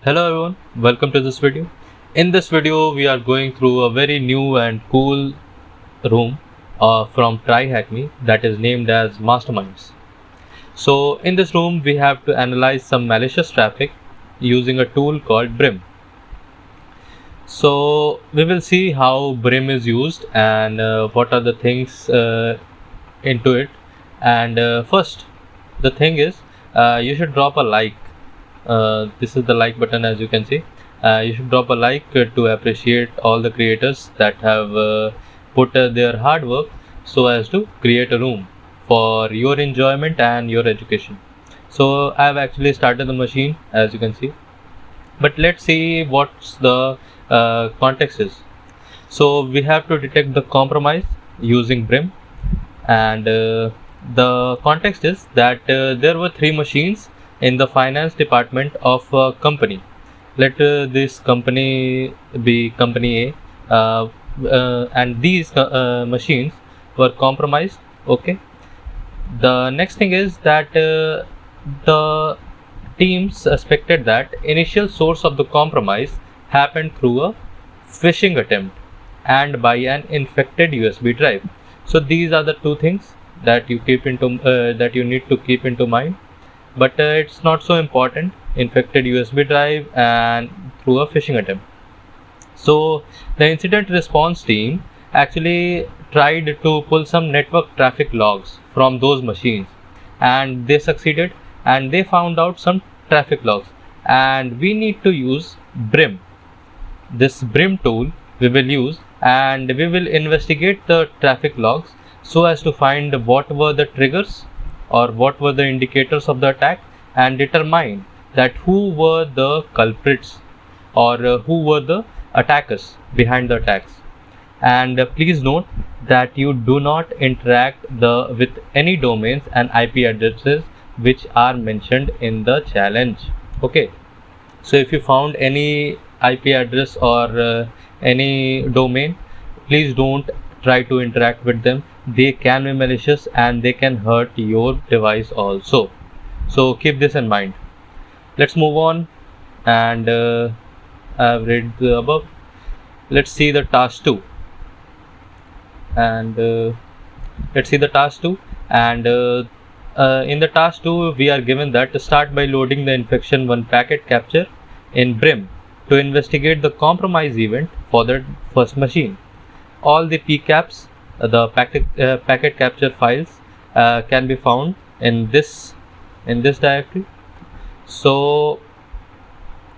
Hello everyone, welcome to this video. In this video, we are going through a very new and cool room from TryHackMe that is named as Masterminds. So in this room, we have to analyze some malicious traffic using a tool called Brim. So we will see how Brim is used and what are the things into it. And first, the thing is, you should drop a like. This is the like button, as you can see. You should drop a like to appreciate all the creators that have put their hard work so as to create a room for your enjoyment and your education. So I have actually started the machine, as you can see, but let's see what's the context is. So we have to detect the compromise using Brim, and the context is that there were three machines in the finance department of a company. Let this company be company A, and these machines were compromised. Okay. The next thing is that the team suspected that initial source of the compromise happened through a phishing attempt and by an infected USB drive. So these are the two things that you need to keep into mind, but it's not so important. Infected USB drive and through a phishing attempt. So the incident response team actually tried to pull some network traffic logs from those machines, and they succeeded, and they found out some traffic logs, and we need to use Brim. This Brim tool we will use, and we will investigate the traffic logs so as to find what were the triggers or what were the indicators of the attack, and determine that who were the culprits or who were the attackers behind the attacks. And please note that you do not interact with any domains and IP addresses which are mentioned in the challenge. Okay, so if you found any IP address or any domain, please don't try to interact with them. They can be malicious and they can hurt your device also, so keep this in mind. Let's move on, and I've read the above. Let's see the task 2, and let's see the task 2, and in the task 2 we are given that to start by loading the infection 1 packet capture in Brim to investigate the compromise event for the first machine. All the PCAPs, the packet capture files, can be found in this directory. So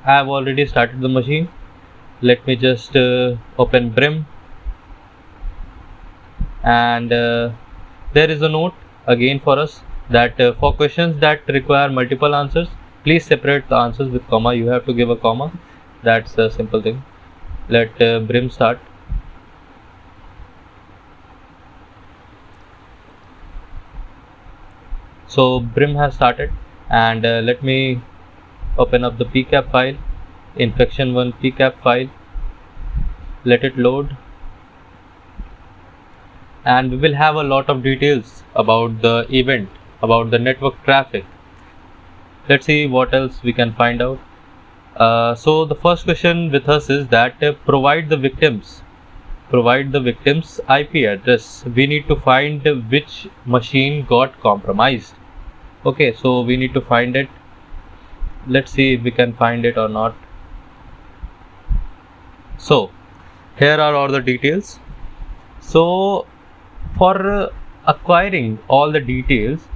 I have already started the machine. Let me just open Brim, and there is a note again for us that for questions that require multiple answers, please separate the answers with comma. You have to give a comma. That's a simple thing. Let Brim start. So Brim has started, and let me open up the PCAP file, infection 1 PCAP file. Let it load, and we will have a lot of details about the event, about the network traffic. Let's see what else we can find out. So the first question with us is that provide the victim's IP address. We need to find which machine got compromised. Okay, so we need to find it. Let's see if we can find it or not. So here are all the details. So for acquiring all the details,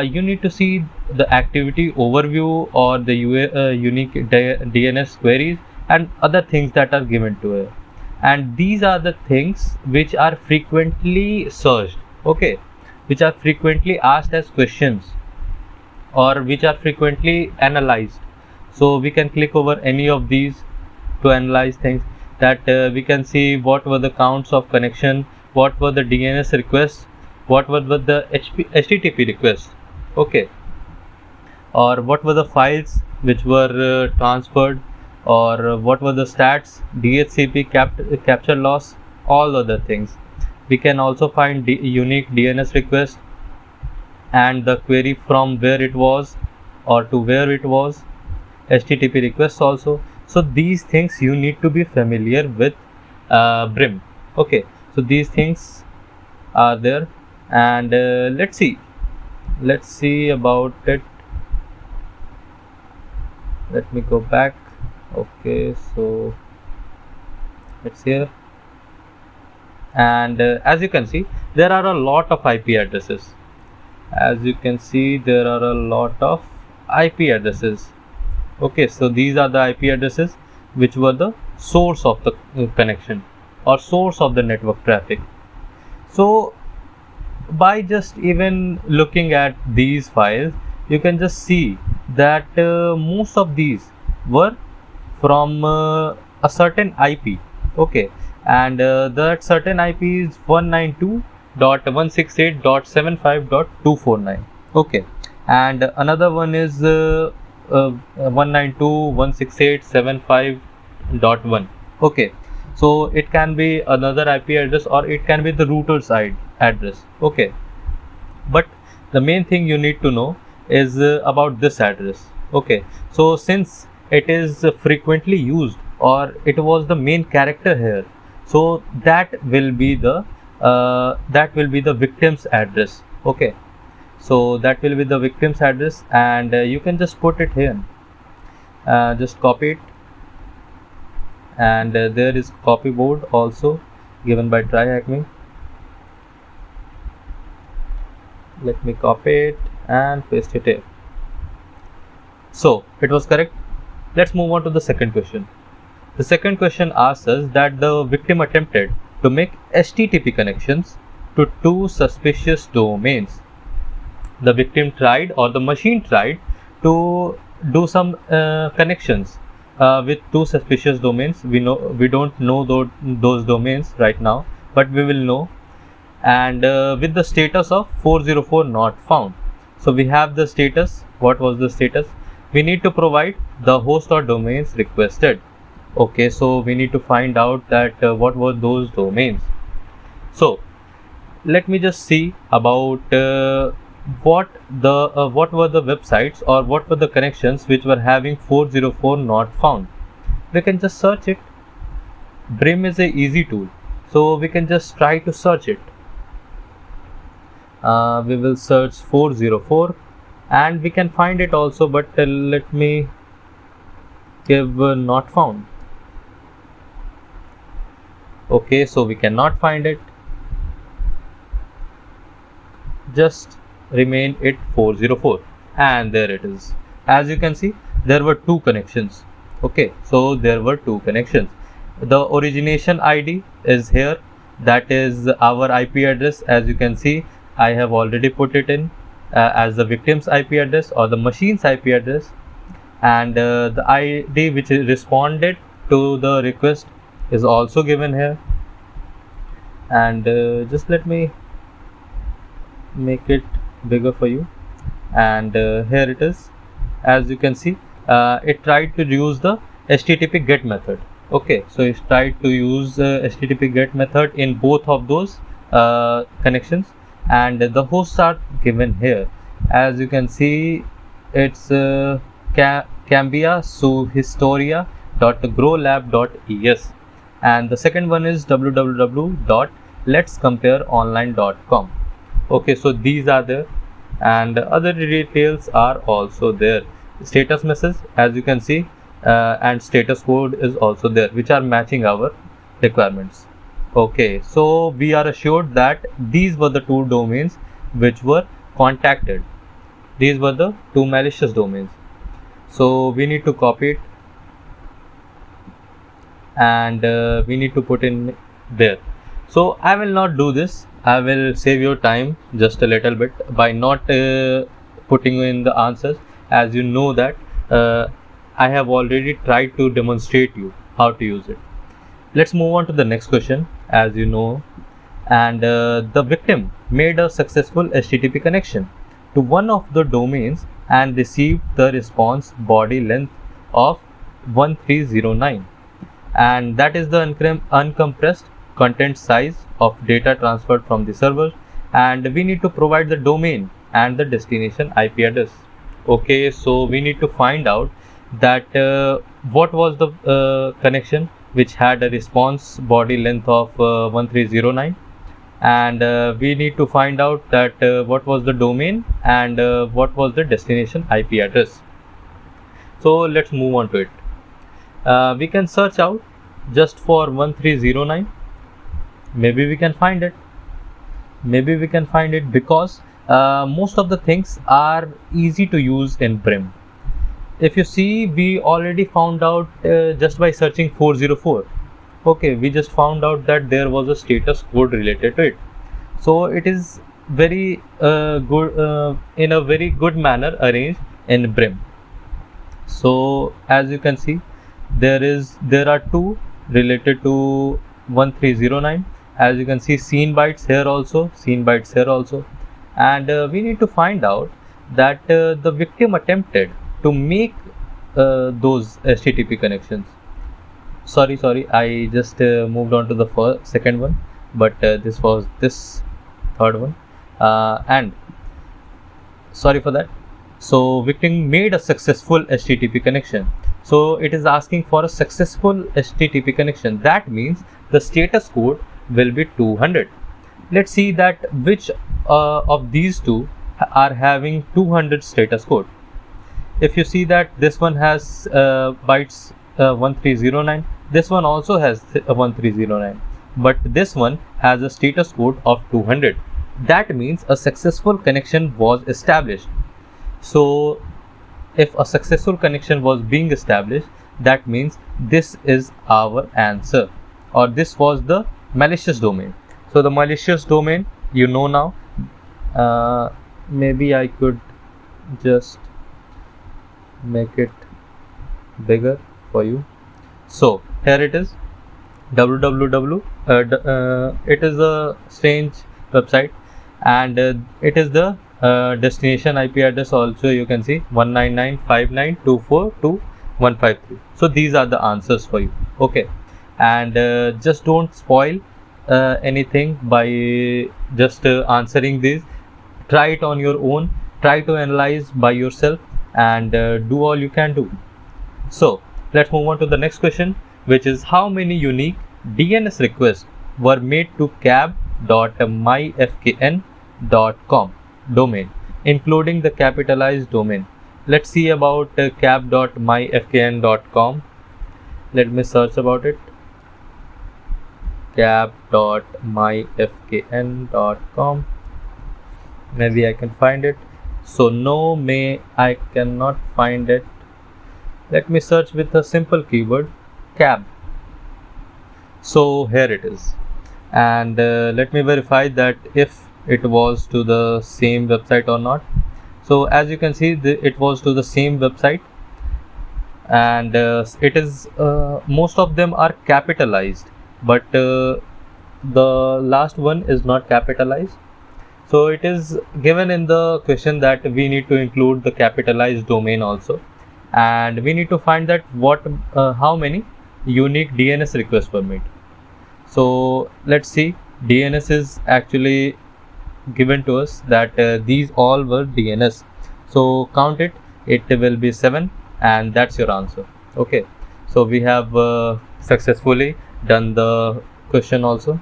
you need to see the activity overview or the unique DNS queries and other things that are given to it. And these are the things which are frequently searched, okay, which are frequently asked as questions, or which are frequently analyzed. So we can click over any of these to analyze things, that we can see what were the counts of connection, what were the DNS requests, what were the HTTP requests, okay, or what were the files which were transferred, or what were the stats, DHCP capture loss, all other things. We can also find unique DNS request and the query from where it was or to where it was, HTTP requests also. So these things you need to be familiar with Brim. Okay, so these things are there, and let's see about it. Let me go back. Okay, so it's here, and as you can see, there are a lot of IP addresses. As you can see, there are a lot of IP addresses. Okay, so these are the IP addresses which were the source of the connection or source of the network traffic. So by just even looking at these files, you can just see that most of these were from a certain IP. Okay, and that certain IP is 192.168.75.249. Okay, and another one is 192.168.75.1. Okay, so it can be another IP address or it can be the router side address. Okay, but the main thing you need to know is about this address. Okay, so since it is frequently used or it was the main character here, so that will be the victim's address. Okay, so that will be the victim's address, and you can just put it here, just copy it, and there is copy board also given by TryHackMe. Let me copy it and paste it here. So it was correct. Let's move on to the second question. The second question asks us that the victim attempted to make HTTP connections to two suspicious domains. The victim tried, or the machine tried, to do some connections with two suspicious domains. We don't know those domains right now, but we will know. And with the status of 404 not found. So we have the status. What was the status? We need to provide the host or domains requested. Okay, so we need to find out that what were those domains. So let me just see about what were the websites or what were the connections which were having 404 not found. We can just search it. Brim is a easy tool, so we can just try to search it. We will search 404 and we can find it also, but let me give not found. Okay, so we cannot find it. Just remain it 404, and there it is. As you can see, there were two connections. Okay, so there were two connections. The origination ID is here, that is our IP address. As you can see, I have already put it in as the victim's IP address or the machine's IP address, and the ID which responded to the request is also given here. And just let me make it bigger for you, and here it is. As you can see, it tried to use the HTTP GET method. Okay, so it tried to use HTTP GET method in both of those connections, and the hosts are given here. As you can see, it's Cambia Suhistoria.growlab.es, and the second one is www.letscompareonline.com. Okay, so these are there, and other details are also there. Status message, as you can see, and status code is also there, which are matching our requirements. Okay, so we are assured that these were the two domains which were contacted. These were the two malicious domains. So we need to copy it, and we need to put in there. So I will not do this. I will save your time just a little bit by not putting in the answers, as you know that I have already tried to demonstrate you how to use it. Let's move on to the next question. As you know, and the victim made a successful HTTP connection to one of the domains and received the response body length of 1309, and that is the uncompressed content size of data transferred from the server, and we need to provide the domain and the destination IP address. Okay, so we need to find out that what was the connection which had a response body length of 1309, and we need to find out that what was the domain and what was the destination IP address. So let's move on to it. We can search out just for 1309. Maybe we can find it. Because most of the things are easy to use in Brim. If you see, we already found out just by searching 404. Okay, we just found out that there was a status code related to it. So it is very good, in a very good manner arranged in Brim. So as you can see, there are two related to 1309. As you can see, scene bytes here also, and we need to find out that the victim attempted to make those HTTP connections. Sorry, I just moved on to the second one, but this was this third one, and sorry for that. So victim made a successful HTTP connection. So it is asking for a successful HTTP connection. That means the status code will be 200. Let's see that which of these two are having 200 status code. If you see that this one has bytes 1309, this one also has 1309, but this one has a status code of 200. That means a successful connection was established. So if a successful connection was being established, that means this is our answer, or this was the malicious domain. So the malicious domain, you know now. Maybe I could just make it bigger for you. So here it is, www. It is a strange website, and it is the destination IP address also. You can see 199.59.242.153. So these are the answers for you. Okay, and just don't spoil anything by just answering these. Try it on your own, try to analyze by yourself, and do all you can do. So let's move on to the next question, which is how many unique DNS requests were made to cab.myfkn.com domain, including the capitalized domain. Let's see about cab.myfkn.com. Let me search about it. Cab.myfkn.com. Maybe I can find it. So no, I cannot find it. Let me search with a simple keyword, cab. So here it is, and let me verify that if it was to the same website or not. So as you can see, it was to the same website, and it is most of them are capitalized, but the last one is not capitalized. So it is given in the question that we need to include the capitalized domain also, and we need to find that how many unique DNS requests were made. So let's see, DNS is actually given to us that these all were DNS. So count it, it will be 7, and that's your answer. Okay, so we have successfully done the question also.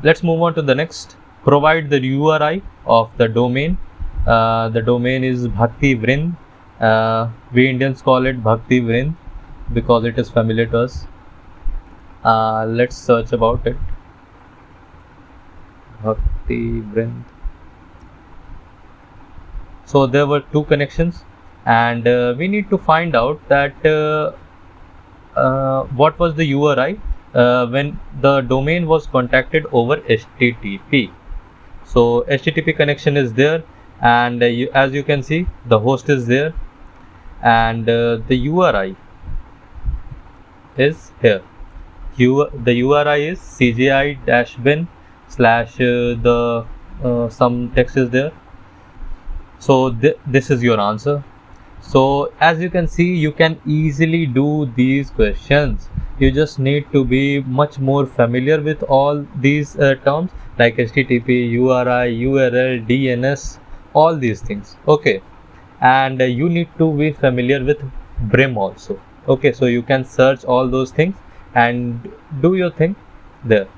Let's move on to the next. Provide the URI of the domain. The domain is Bhakti Vrind. We Indians call it Bhakti Vrind because it is familiar to us. Let's search about it. Bhakti Vrind. So there were two connections, and we need to find out that what was the URI when the domain was contacted over HTTP. So HTTP connection is there, and as you can see, the host is there, and the URI is here. The URI is cgi-bin / the some text is there. So this is your answer. So as you can see, you can easily do these questions. You just need to be much more familiar with all these terms like HTTP, URI, URL, DNS, all these things. Okay, and you need to be familiar with Brim also. Okay, so you can search all those things and do your thing there.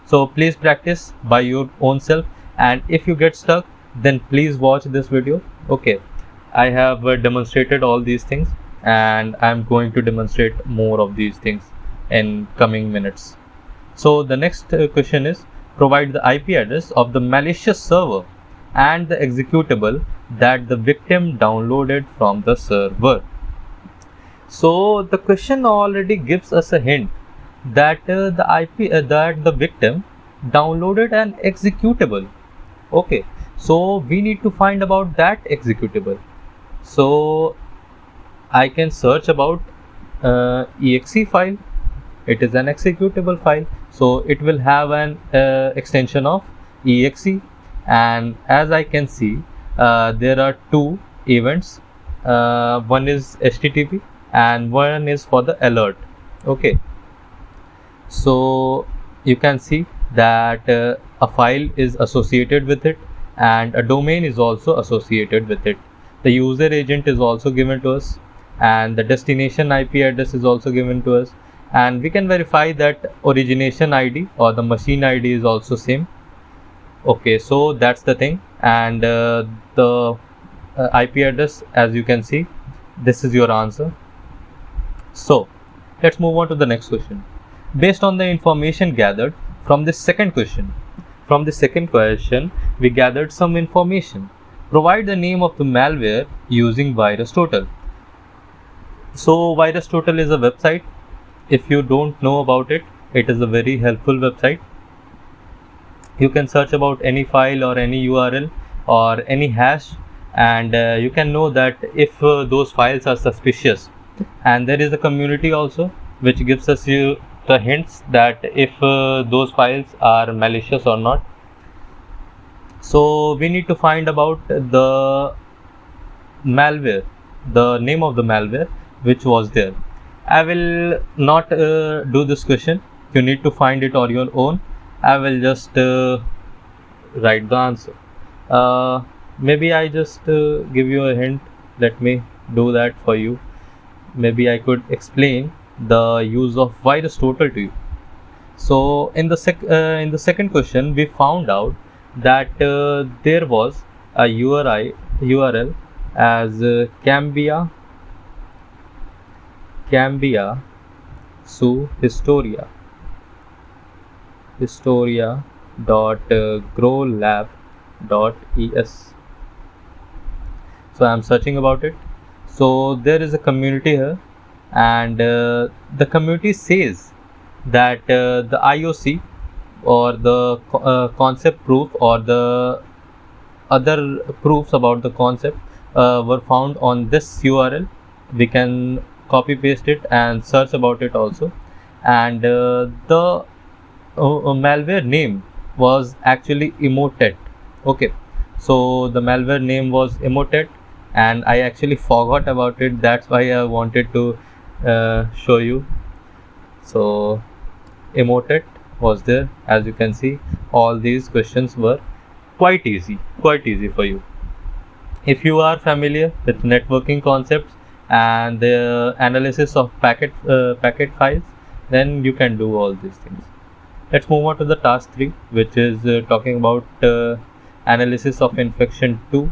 So please practice by your own self, and if you get stuck, then please watch this video. Okay, I have demonstrated all these things, and I'm going to demonstrate more of these things in coming minutes. So the next question is, provide the IP address of the malicious server and the executable that the victim downloaded from the server. So the question already gives us a hint that the IP that the victim downloaded an executable. Okay, so we need to find about that executable. So I can search about exe file. It is an executable file, so it will have an extension of exe, and as I can see, there are two events. One is http and one is for the alert. Okay, so you can see that a file is associated with it and a domain is also associated with it. The user agent is also given to us, and the destination IP address is also given to us, and we can verify that origination ID or the machine ID is also same. Okay, so that's the thing, and the IP address, as you can see, this is your answer. So let's move on to the next question. Based on the information gathered from the second question, we gathered some information. Provide the name of the malware using VirusTotal. So VirusTotal is a website. If you don't know about it, it is a very helpful website. You can search about any file or any URL or any hash, and you can know that if those files are suspicious. And there is a community also which gives us you the hints that if those files are malicious or not. So we need to find about the malware, the name of the malware which was there. I will not do this question. You need to find it on your own. I will just write the answer. Maybe I just give you a hint. Let me do that for you. Maybe I could explain the use of VirusTotal to you. So in the second question, we found out that there was a URL as Cambia su historia.growlab.es. So I'm searching about it. So there is a community here, and the community says that the IOC or the concept proof or the other proofs about the concept were found on this URL. We can copy paste it and search about it also, and the malware name was actually Emotet. Okay, so the malware name was Emotet, and I actually forgot about it. That's why I wanted to show you. So Emotet was there. As you can see, all these questions were quite easy for you. If you are familiar with networking concepts and the analysis of packet files, then you can do all these things. Let's move on to the task 3, which is talking about analysis of infection 2.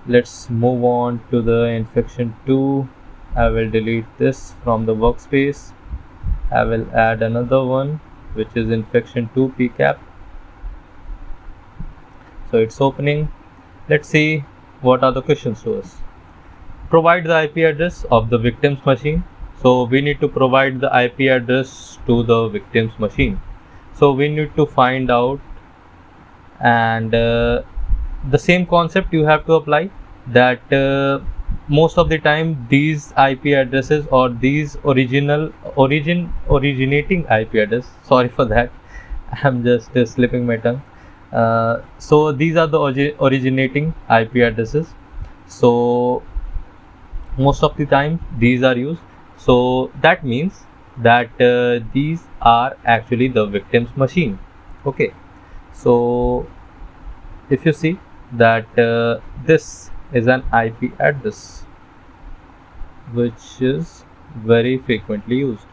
Let's move on to the infection 2. I will delete this from the workspace. I will add another one, which is infection 2 PCAP. So it's opening. Let's see what are the questions to us. Provide the IP address of the victim's machine. So we need to provide the IP address to the victim's machine. So we need to find out, and the same concept you have to apply, that most of the time these IP addresses or these originating IP address, sorry for that, I'm just slipping my tongue. So these are the originating IP addresses. So most of the time these are used. So that means that these are actually the victim's machine. Okay, so if you see that this is an IP address. which is very frequently used.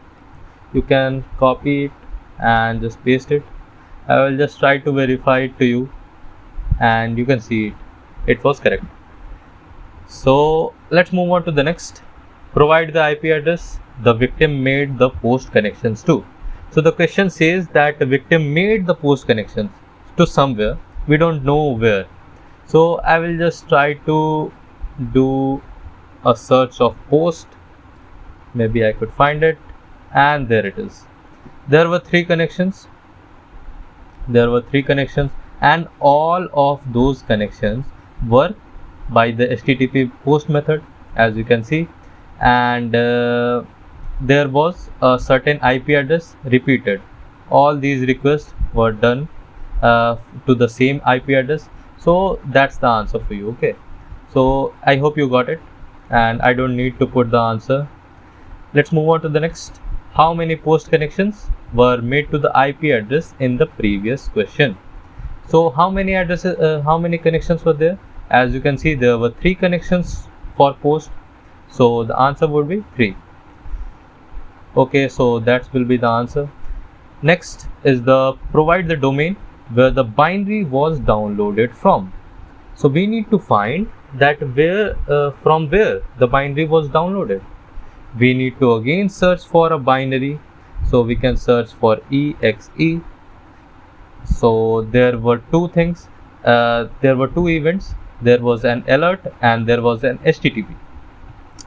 You can copy it and just paste it. I will just try to verify it to you, and you can see it was correct. So let's move on to the next. Provide the IP address the victim made the post connections to. So the question says that the victim made the post connections to somewhere. We don't know where. So I will just try to do a search of post. Maybe I could find it, and there it is. There were three connections. And all of those connections were by the HTTP post method, as you can see, and there was a certain IP address repeated. All these requests were done to the same IP address. So that's the answer for you. Okay, so I hope you got it, and I don't need to put the answer. Let's move on to the next. How many post connections were made to the IP address in the previous question? So how many addresses, how many connections were there? As you can see, there were three connections for post. So the answer would be 3. Okay, so that will be the answer. Next is the provide the domain where the binary was downloaded from. So we need to find that from where the binary was downloaded. We need to again search for a binary. So we can search for exe. So there were two things. There were two events. There was an alert and there was an HTTP.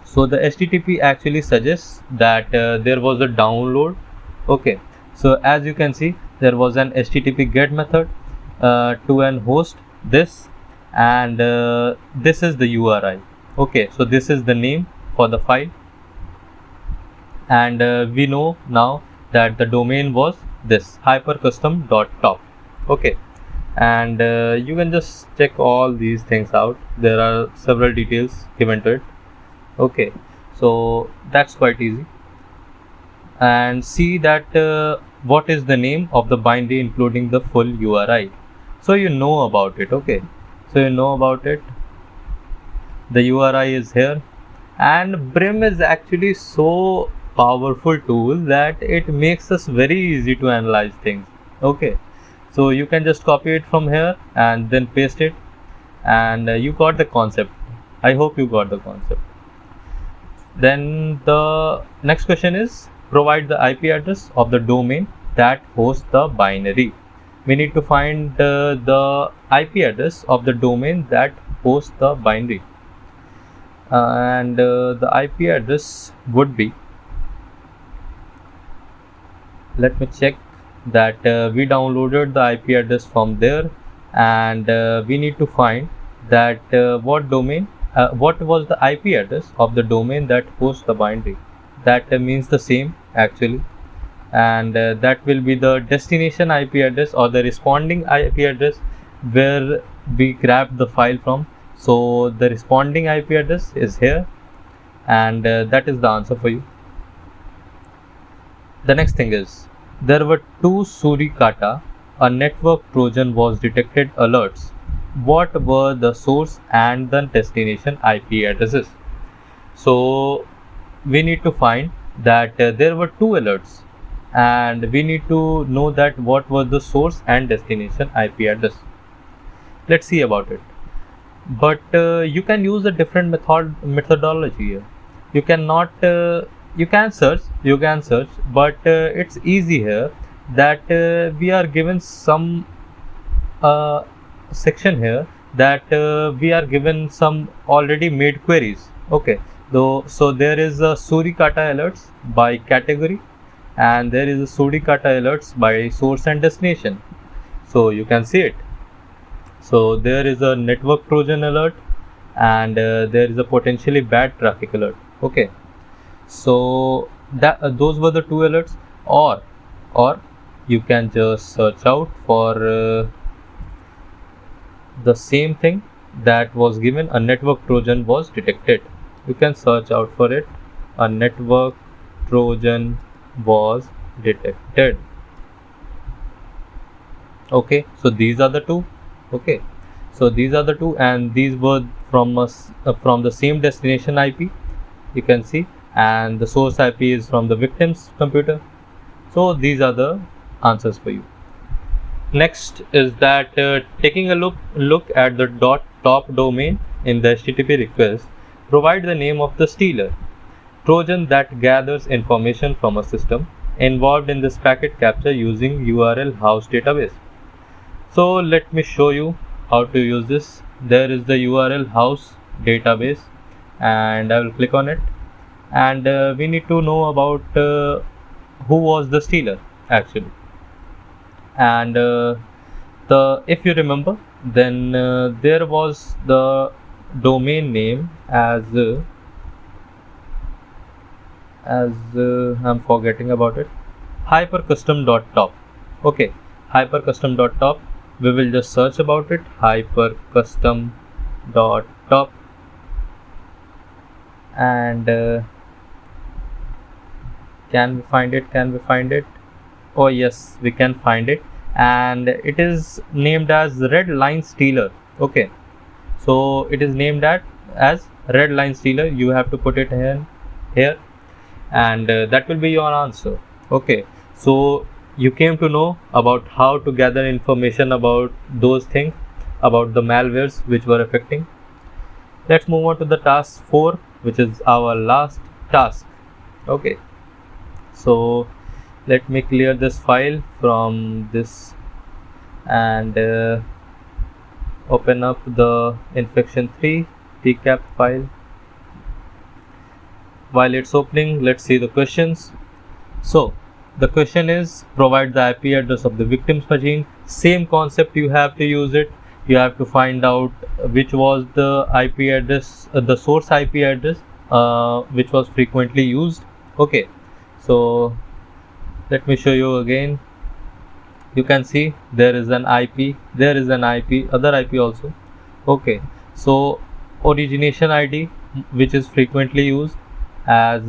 So the HTTP actually suggests that there was a download. Okay, so as you can see, there was an HTTP get method to an host this, and this is the URI. Okay, so this is the name for the file, and we know now that the domain was this hypercustom.top. Okay, and you can just check all these things out. There are several details given to it. Okay, so that's quite easy. And see that what is the name of the binary including the full URI. So you know about it. Okay, so you know about it. The URI is here, and Brim is actually so powerful tool that it makes us very easy to analyze things. Okay, so you can just copy it from here and then paste it, and you got the concept. I hope you got the concept. Then the next question is provide the IP address of the domain that hosts the binary. We need to find the IP address of the domain that hosts the binary, and the IP address would be, let me check that we downloaded the IP address from there, and we need to find that what was the IP address of the domain that hosts the binary. That means the same actually, and that will be the destination IP address or the responding IP address where we grabbed the file from. So the responding IP address is here, and that is the answer for you. The next thing is there were two Suricata, a network Trojan was detected alerts. What were the source and the destination IP addresses? So we need to find that there were two alerts, and we need to know that what was the source and destination IP address. Let's see about it. But you can use a different methodology here. You cannot you can search, but it's easy here that we are given some section here that we are given some already made queries. Okay, so there is a Suricata alerts by category, and there is a Suricata alerts by source and destination. So you can see it. So there is a network Trojan alert, and there is a potentially bad traffic alert. Okay, so that those were the two alerts, or you can just search out for the same thing that was given. A network Trojan was detected. You can search out for it. A network Trojan was detected. Okay, so these are the two. Okay, so these are the two, and these were from us from the same destination IP, you can see, and the source IP is from the victim's computer. So these are the answers for you. Next is that taking a look at the top domain in the HTTP request, provide the name of the stealer, Trojan that gathers information from a system involved in this packet capture using URL house database. So let me show you how to use this. There is the URL house database, and I will click on it, and we need to know about who was the stealer actually. And if you remember, then there was the domain name as I'm forgetting about it, hypercustom.top. okay, hypercustom.top. We will just search about it, hypercustom.top, and can we find it? Oh yes, we can find it, and it is named as red line stealer. Okay, so it is named as red line stealer. You have to put it here, and that will be your answer. Okay, so you came to know about how to gather information about those things, about the malwares which were affecting. Let's move on to the task 4, which is our last task. Okay, so let me clear this file from this, and open up the infection3 pcap file. While it's opening, let's see the questions. So the question is, provide the IP address of the victim's machine. Same concept, you have to use it. You have to find out which was the IP address, the source IP address which was frequently used. Okay, so let me show you again. You can see there is an IP, other IP also. Okay, so origination ID, which is frequently used as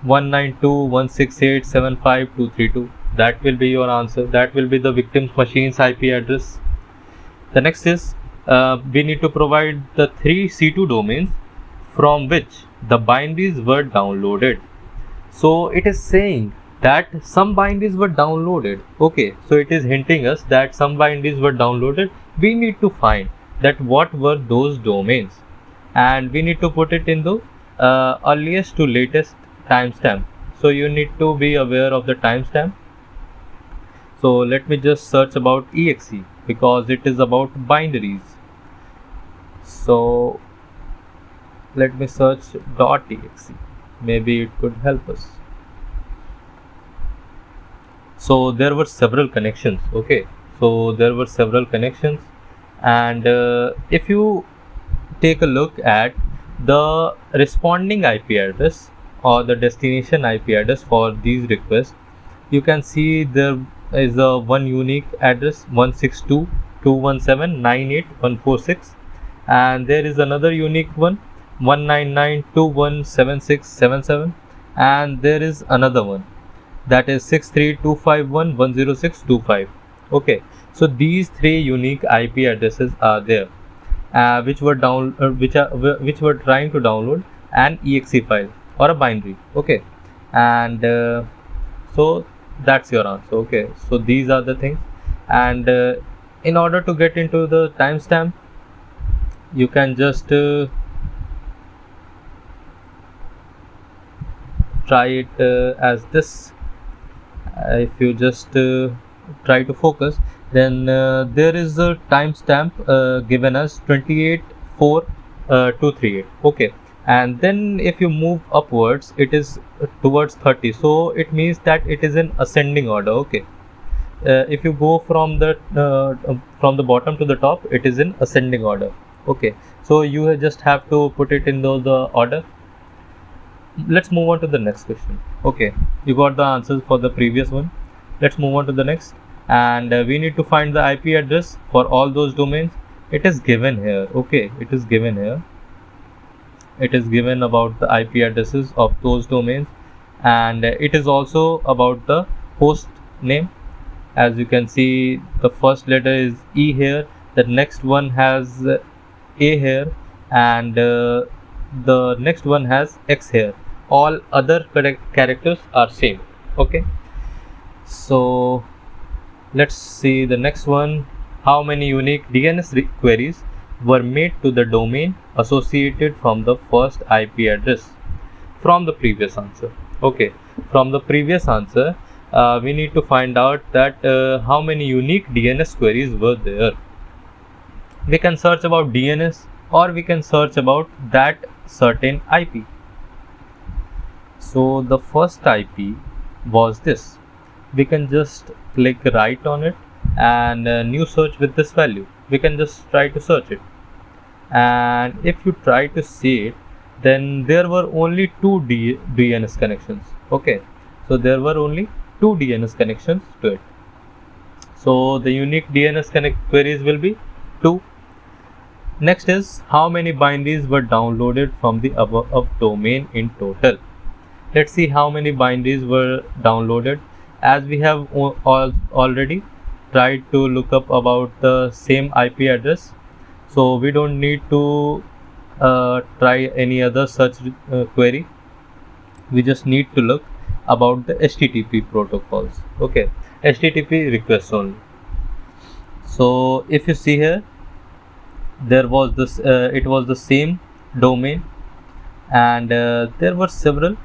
192.168.75.232. that will be your answer. That will be the victim's machine's IP address. The next is we need to provide the 3 C2 domains from which the binaries were downloaded. So it is saying that some binaries were downloaded. Okay, so it is hinting us that some binaries were downloaded. We need to find that what were those domains, and we need to put it in the earliest to latest timestamp. So you need to be aware of the timestamp. So let me just search about exe, because it is about binaries. So let me search .exe, maybe it could help us. So there were several connections. Okay, so there were several connections, and if you take a look at the responding IP address or the destination IP address for these requests, you can see there is a one unique address, 162.217.98.146, and there is another unique one, 199.2176.77, and there is another one, that is 63.251.106.25. okay, so these 3 unique IP addresses are there, which were which were trying to download an exe file or a binary. Okay, and so that's your answer. Okay, so these are the things, and in order to get into the timestamp, you can just try it as this. If you just try to focus, then there is a timestamp given as 28.4.238. okay, and then if you move upwards, it is towards 30, so it means that it is in ascending order. Okay, if you go from the bottom to the top, it is in ascending order. Okay, so you just have to put it in the order. Let's move on to the next question. Okay, you got the answers for the previous one. Let's move on to the next, and we need to find the IP address for all those domains. It is given here. Okay, it is given here. It is given about the IP addresses of those domains, and it is also about the host name. As you can see, the first letter is E here, the next one has A here, and the next one has X here. All other characters are same. Okay, so let's see the next one. How many unique DNS queries were made to the domain associated from the first IP address? From the previous answer. Okay, from the previous answer, we need to find out that how many unique DNS queries were there. We can search about DNS or we can search about that certain IP. So the first IP was this. We can just click right on it and new search with this value. We can just try to search it, and if you try to see it, then there were only two DNS connections. Okay, so there were only two DNS connections to it. So the unique DNS queries will be 2. Next is how many binaries were downloaded from the above domain in total. Let's see how many binaries were downloaded. As we have already tried to look up about the same IP address, so we don't need to try any other such query. We just need to look about the HTTP protocols. Okay, HTTP requests only. So if you see here, there was this it was the same domain, and there were several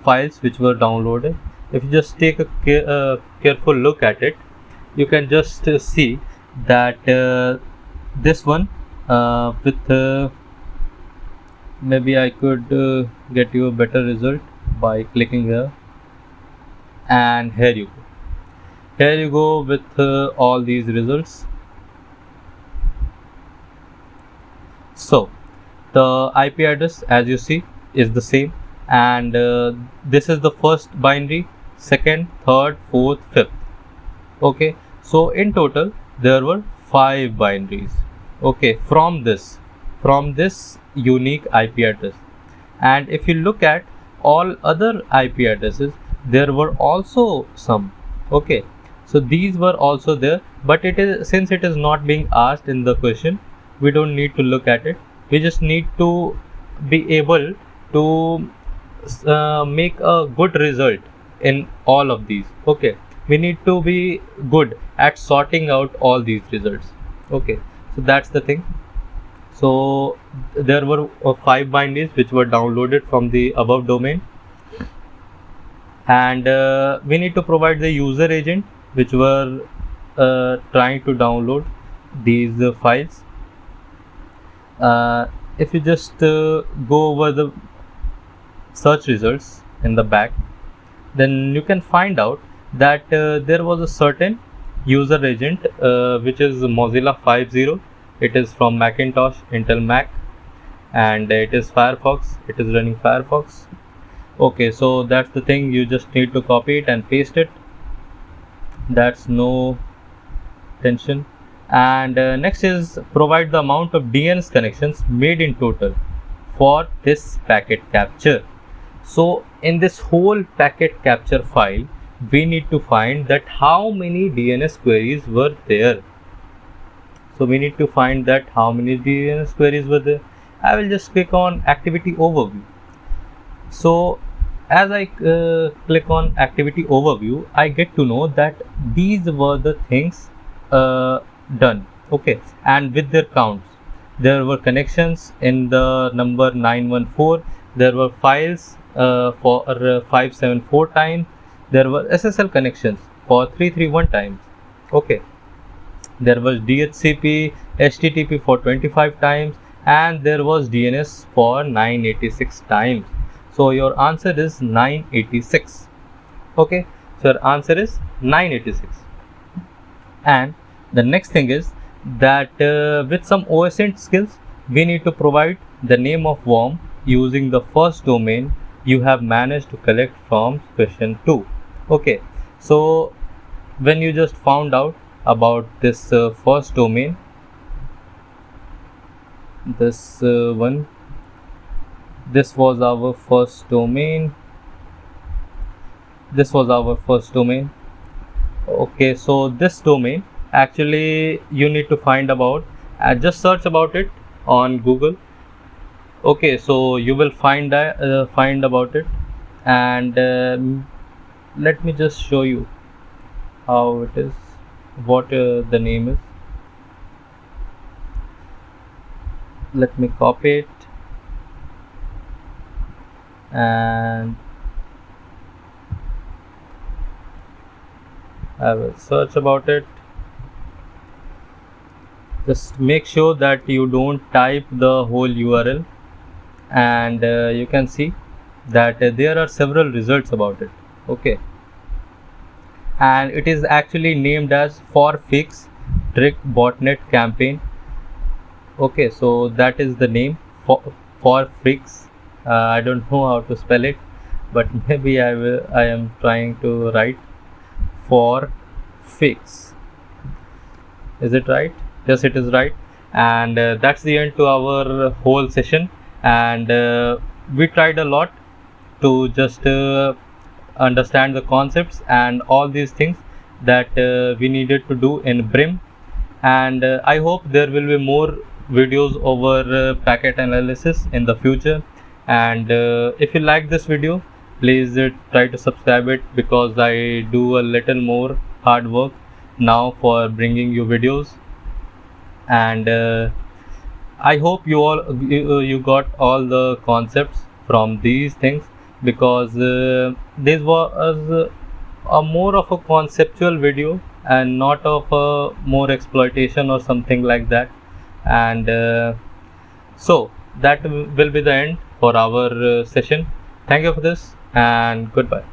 files which were downloaded. If you just take a careful look at it, you can just see that this one with maybe I could get you a better result by clicking here, and here you go with all these results. So the IP address, as you see, is the same, and this is the first binary, second, third, fourth, fifth. Okay, so in total there were 5 binaries. Okay, from this unique IP address. And if you look at all other IP addresses, there were also some. Okay, so these were also there, but it is, since it is not being asked in the question, we don't need to look at it. We just need to be able to make a good result in all of these. Okay, we need to be good at sorting out all these results. Okay, so that's the thing. So there were 5 binaries which were downloaded from the above domain, and we need to provide the user agent which were trying to download these files. If you just go over the search results in the back, then you can find out that there was a certain user agent which is Mozilla 5.0. It is from Macintosh, Intel Mac, and it is Firefox. It is running Firefox. Okay, so that's the thing. You just need to copy it and paste it. That's no tension. And next is provide the amount of DNS connections made in total for this packet capture. So in this whole packet capture file, we need to find that how many DNS queries were there. So we need to find that how many DNS queries were there. I will just click on activity overview. So as I click on activity overview, I get to know that these were the things done. Okay, and with their counts, there were connections in the number 914. There were files for 574 times. There were SSL connections for 331 times. Okay, there was DHCP, HTTP for 25 times, and there was DNS for 986 times. So your answer is 986. Okay, so your answer is 986. And the next thing is that with some OSINT skills, we need to provide the name of worm using the first domain you have managed to collect from question 2. Okay, so when you just found out about this first domain, this one, this was our first domain. This was our first domain. Okay, so this domain, actually you need to find about, just search about it on Google. Okay, so you will find about it, and let me just show you how it is, what the name is. Let me copy it and I will search about it. Just make sure that you don't type the whole URL, and you can see that there are several results about it. Okay, and it is actually named as for fix trick botnet campaign. Okay, so that is the name, for fix. I don't know how to spell it, but maybe I am trying to write for fix. Is it right? Yes, it is right. And that's the end to our whole session. And we tried a lot to just understand the concepts and all these things that we needed to do in Brim. And I hope there will be more videos over packet analysis in the future. And if you like this video, please try to subscribe it, because I do a little more hard work now for bringing you videos. And I hope you got all the concepts from these things, because this was a more of a conceptual video and not of a more exploitation or something like that. And so that will be the end for our session. Thank you for this, and goodbye.